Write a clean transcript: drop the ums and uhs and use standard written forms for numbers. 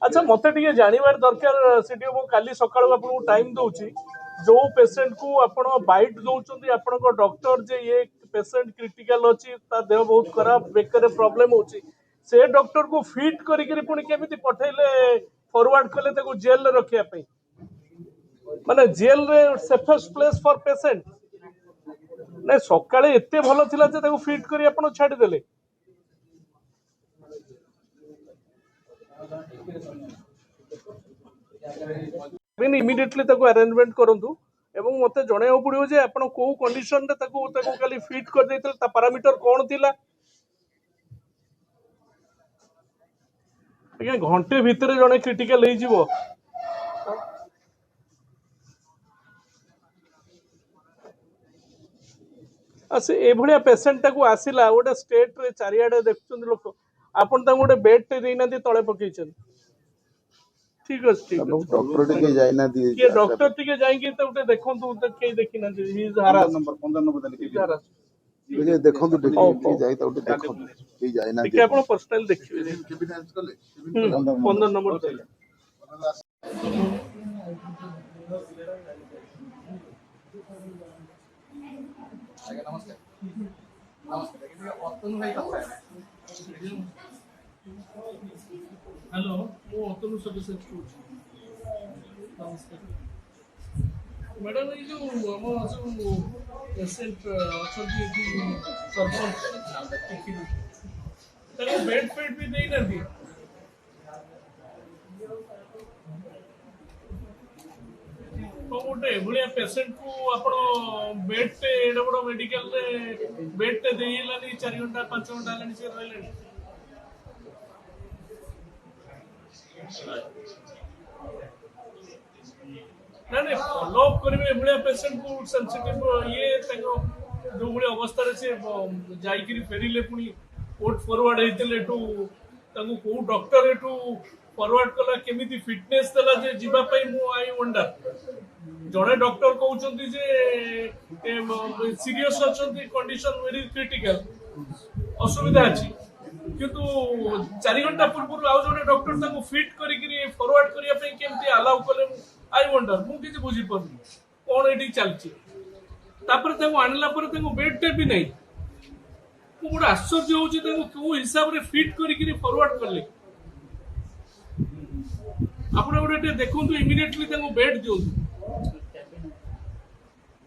अच्छा मत जानवर दरकार सीटी काली सकाळू आपको टाइम दूची जो पेसेंट को आपण बाइट दौरान आपण डॉक्टर जे ये पेसेंट क्रिटिकल अच्छी देह बहुत खराब बेकर प्रॉब्लम होची से डॉक्टर को फिट करी पुणी केमिति पठेले फॉरवर्ड कले जेल रखिया पे माने जेल रे सेफेस्ट प्लेस फॉर पेसेंट नहीं सकाळे एते भलो थिला जे ताको फिट करी आपण छाडी देले इमिडिएटली अरेंजमेंट करंतु एवं मते जणेउ पड़ियो जे आपण को कंडीशन रे ताको खाली फिट कर देइतले ता पैरामीटर कोन थिला आगे घंटे भितर जणे क्रिटिकल हे जीवो आसे ए भलिया पेशेंट ताको आसिला गोटे स्टेट रे चारियाडे देखुछन लोक आपण ता गोटे बेड टे देइना दि तळे पकेइछन ठीक अछि ठीक डॉक्टर टिके जाइना दि के डॉक्टर टिके जाइके त उठे देखंतु त के देखिना ही हारा नंबर 15 नंबर देले के ये देखंतु टिके जाई त उठे देखंतु के जाइना दि के आपण पर्सनल देखिबे केबिनेट कले 15 नंबर देले आगे नमस्कार नमस्कार लेकिन अतनु भाई कथा है हेलो वो अतनु सर्विसेज कोच नमस्कार मैडम ये जो हम जो पेशेंट अछंती कि सरपंच तले बेड पेड भी देई नदी तो गोटे भलिया पेशेंट को आपण बेड पे एडा बड़ मेडिकल रे बेड पे देइलानी 4 घंटा 5 घंटा लानी से रहले ना नहीं फॉलो अप करिवे भलिया पेशेंट को सेंसिटिव ये ताको जो भलिया अवस्था रे से जाईकरी फेरिले पुनी कोट फॉरवर्ड हेतले टू ताको को डॉक्टर एटू फॉरवर्ड कला केमिति फिटनेस दला जे जीवा पई मु आई वंडर जड़े डॉक्टर कहउचंती जे सीरियस अछंती कंडीशन वेरी क्रिटिकल असुविधा अछि किंतु 4 घंटा पूर्व आउ जड़े डॉक्टर ताको फिट करी फॉरवर्ड करिया पे केमिति अलाउ कले आई वंडर मु किछि बुझी पड़नी कोन एडी चलछि तापर ताको आनला पर ताको बेड टे भी नहीं मु बड़ा आश्चर्य होछि ताको को हिसाब रे फिट करी फॉरवर्ड करले आपण गोटे देखंतु इमिडिएटली ताको बेड दियंतु